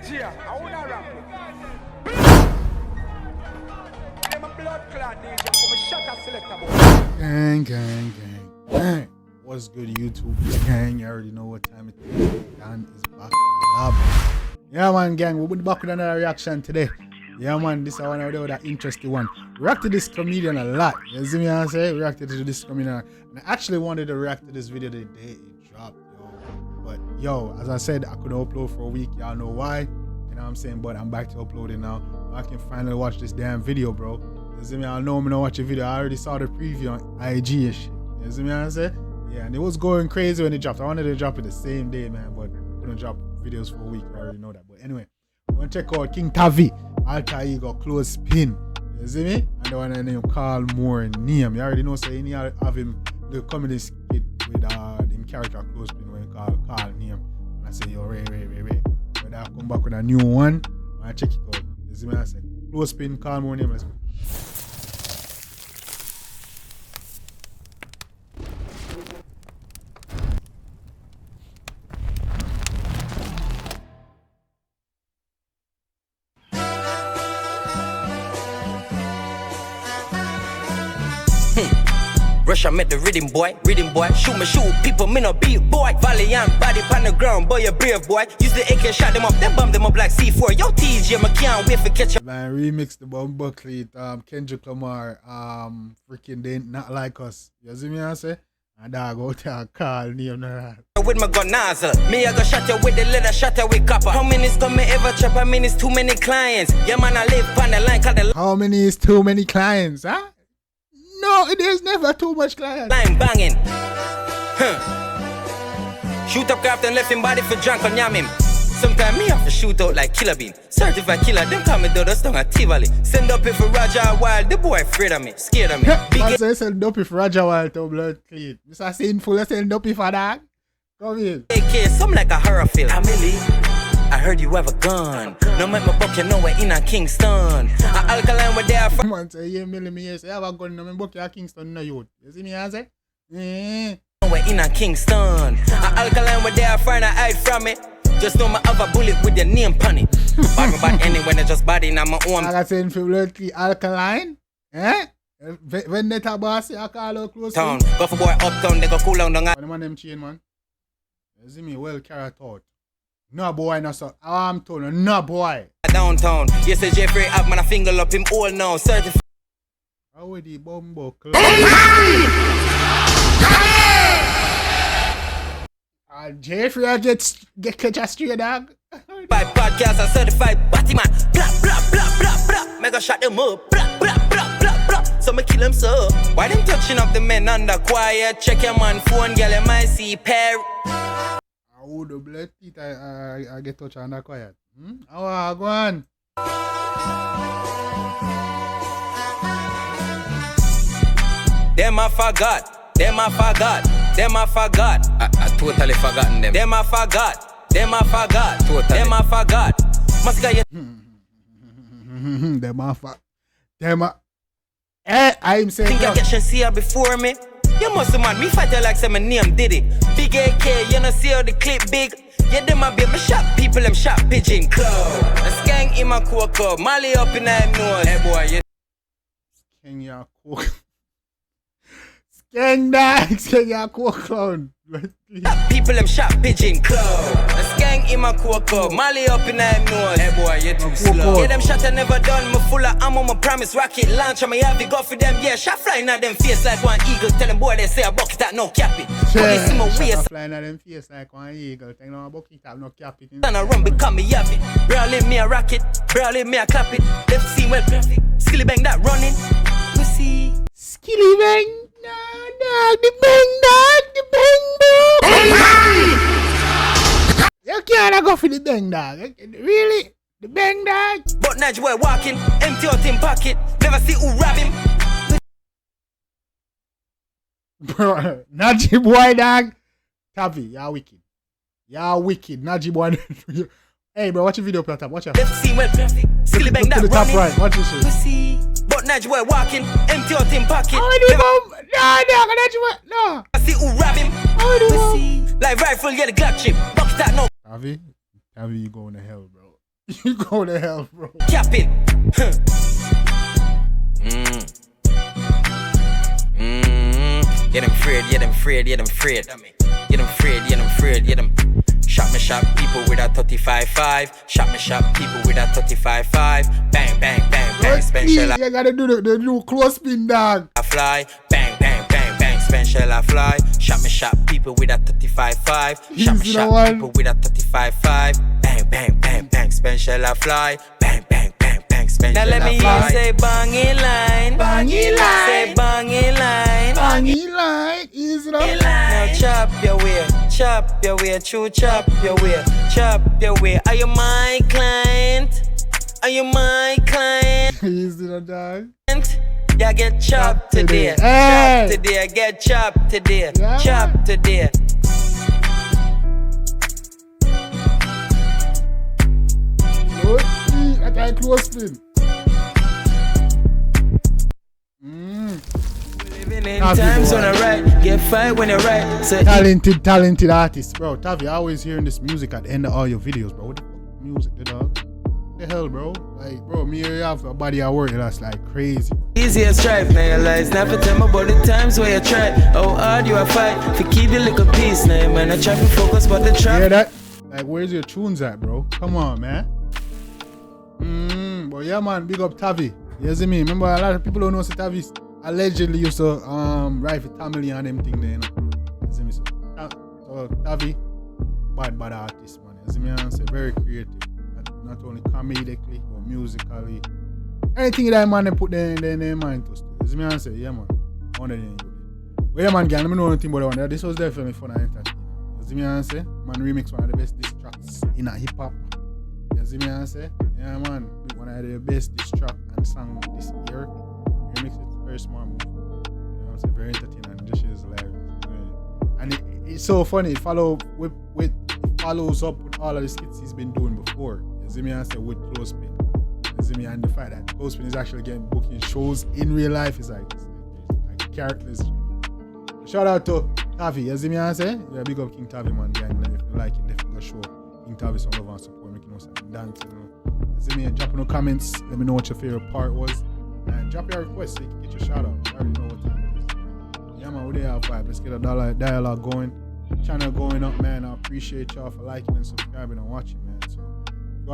DJ, I wanna rap. I'm a blood clot DJ, I'm a shot selector boy. Gang. What's good, YouTube? Gang, you already know what time it is. Dan is back in the lab. Yeah, man, gang, we'll be back with another reaction today. Yeah, man, this is one of the other interesting one. React to this comedian a lot. You see me, I say? Reacted to this comedian. And I actually wanted to react to this video the day it dropped, yo. But, yo, as I said, I couldn't upload for a week. Y'all know why. You know what I'm saying? But I'm back to uploading now. I can finally watch this damn video, bro. You see me? I know I'm gonna watch a video. I already saw the preview on IG and shit. You see me, I say? Yeah, and it was going crazy when it dropped. I wanted to drop it the same day, man, but I couldn't drop videos for a week. I already know that. But anyway, I'm gonna check out 𝐑𝐂𝐂𝐓𝐈𝐎𝐍, alter ego �CLOZPIN. You see me? And the one named 𝐑𝐄𝐀𝐂𝐓𝐈𝐎𝐍. You already know, so you need to have him the comedy skit with him character �CLOZPIN when you call name. And I say, yo, Ray. When I come back with a new one, I check it out. You see me? I say, �CLOZPIN, call more name. Let's go. Russia met the rhythm boy, shoot people, me no beat boy. Valiant body on the ground, boy, you brave boy. Use the AK, shot them up, then bomb them up like C4. Yo, 𝐑𝐄𝐀𝐂𝐓𝐈𝐎𝐍, I can't wait for catch up. Man, remix the Bumble Cleat, Kendrick Lamar, freaking they not like us. You see me I say? And I go to call name with my gun nozzle, me I go shot you with the leather, shot you with copper. How many is come ever chop? I mean it's too many clients. Yeah man, I live on the line, call the how many is too many clients, huh? No, it is never too much clients. Line banging. Shoot up craft and left him body for drunk on yam him. Sometimes me have to shoot out like Killer Bean. Certified killer, them call me Dodo Stone at Tivoli. Send up it for Roger Wild, the boy afraid of me, scared of me. I say send up it for Roger Wild to blood clean. Mr. Sinful, send up it for that. Come in. AK, some like a horror film. I heard you have a gun. No make my buck, you know we're in a Kingston. A alkaline where they are from. Man say, yeah, me say, I have a gun, no me buck you a Kingston, no youth. You see me, I say? Yeah. We're in a Kingston. A alkaline where they are trying to hide from it. Just know my other bullet with your name on it. Bad anyway, I just body in my own. I got saying for blood clean alkaline. Eh? When they talk about I call out close town. Go for boy uptown, they go cool down. What man them chain, man? You see me well carried out. No boy, no so. I'm told you, no boy. Downtown. Yes, the Jeffrey up, man, I finger up him all now. Certified. How would the bumbo Jeffrey, I get catch a straight dog. By podcast, I certified Batman. Blah, blah, blah, blah, blah. Mega shot them up. Blah, blah, blah, blah, blah. So me kill them so. Why them touching up the men under quiet? Check your man phone, girl, you might see pair. Oh, the blood teeth, I get touch under quiet. Oh, go on. Them I forgot. I totally forgotten them. Them I forgot. Totally. Them I forgot. Must get I'm saying. Think I get you see her before me? You must have man, me fight you like say my name did it. Big AK, you know see how the clip big. Yeah, them a be my shot people, them shot pigeon club. A skang in my cocoa, Molly up in that nose. Hey boy, you skang ya coke. Skang ya coke clown. People them shot pigeon club. A skang in my cocoa, Molly up in that nose. Hey boy, you too slow. Yeah, them shot I never done, me full of ammo, my promise rocket launch. I have it go for them, yeah, shot flying at them face like one eagle. Tell them boy they say a bucket that no cap it. Yeah, see my waist flying at them face like one eagle. Tell them a bucket that no cap it. And I run because me have it. Barely me a rocket, barely me a clap it. Left seam well perfect. Skilly bang that running. We see Skilly bang. The bang dog. You can't go for the bang dog. Really? The bang dog? But Naj boy walking, empty out in pocket. Never see who rob him. Bro, Najee boy dog. 𝐑𝐂𝐓𝐈𝐎𝐍, you're wicked. You're wicked. Najee boy. Hey bro, watch the video up top. Watch it. Left seam well perfect. Skilly bang that to the top running. right. Watch this shit. But Naj boy walking, empty out in pocket. No. I see who rob him. Like rifle, yeah, the Glock chip. Bucket that no. 𝐑𝐂𝐓𝐈𝐎𝐍, you going to hell, bro. You go to hell, bro. Cap it. Get them afraid, get them afraid, get them afraid. Get them afraid, get them afraid, get them. Shot people with a 35-5. Shot people with a 35-5. Bang, bang, bang, bang, spend shell. You gotta do the new CLOZPIN, dog. I fly, bang, bang, bang, bang, spend shell, I fly. Shot people with a 35-5. Shot people with a 35-5. Bang, bang, bang, bang, spend shell, I fly. Bang, bang, bang, bang, spend shell, I fly. Now let me hear you say bangy line. Bangy line. Say bangy line. Bangy line. Easy enough. Now chop your way, true chop your way. Are you my client? Are you my client? Easy enough, dog. Yeah, get chopped today. Hey. Chop today, get chopped today. Yeah. Chop today. I got CLOZPIN. Living in times when I write, get fired when I write. So Talented artist, bro. Tavi, I always hearing this music at the end of all your videos, bro. What the fuck music, the dog? What the hell, bro? Like, bro, me here have a body at work that's like crazy. easy as strife, now your lies never tell me about the times where you try. How hard you a fight, for keep the little piece, now man, I try to focus but the trap. Hear that? Like, where's your tunes at, bro? Come on, man. But yeah, man, big up Tavi. You see me? Remember, a lot of people don't know Tavi allegedly used to write for Tamil and them thing there, you know. You see me? So Tavi, bad artist, man. You see me? I say very creative. Not only comedically, but musically. Anything that man they put in their mind to still. You see me? I say, yeah, man. One of them good. But yeah, man, gang, let me know anything about that one. This was definitely fun and entertaining. You see me? I say, man, remix one of the best diss tracks in a hip hop. You see me? I say, yeah, man, one of the best diss track and song this year. Remix it, very smart move. You know what I'm saying? Very entertaining. And this shit is hilarious. And it's so funny. It follows up with all of the skits he's been doing before. You see me? I say, with CLOZPIN. You see me? And the fact that CLOZPIN is actually getting booking shows in real life is like characters. Shout out to Tavi. You see me? I say, yeah, big up King Tavi, man. Gang. If you like it, definitely go show King Tavi some love and support. Making us dance, you know. You see me? Drop in the comments. Let me know what your favorite part was. And drop your request so you can get your shout out. I already know what time it is. Yeah, man, we there have vibe. Let's get a dialogue going. Channel going up, man. I appreciate y'all for liking and subscribing and watching, man. So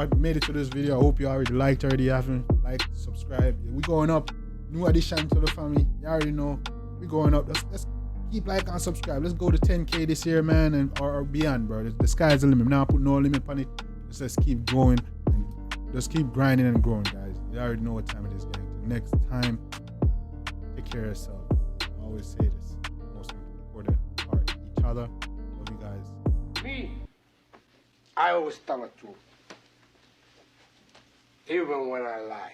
if you made it to this video, I hope you already liked already. Haven't liked, subscribe. Yeah, we going up. New addition to the family. You already know. We going up. Let's keep like and subscribe. Let's go to 10K this year, man, and or beyond, bro. The sky's the limit. Now I put no limit on it. Let's keep going and just keep grinding and growing, guys. You already know what time it is, guys. Next time, take care of yourself. I always say this. Most important part, each other. Love you guys. Me, I always tell the truth. Even when I lie.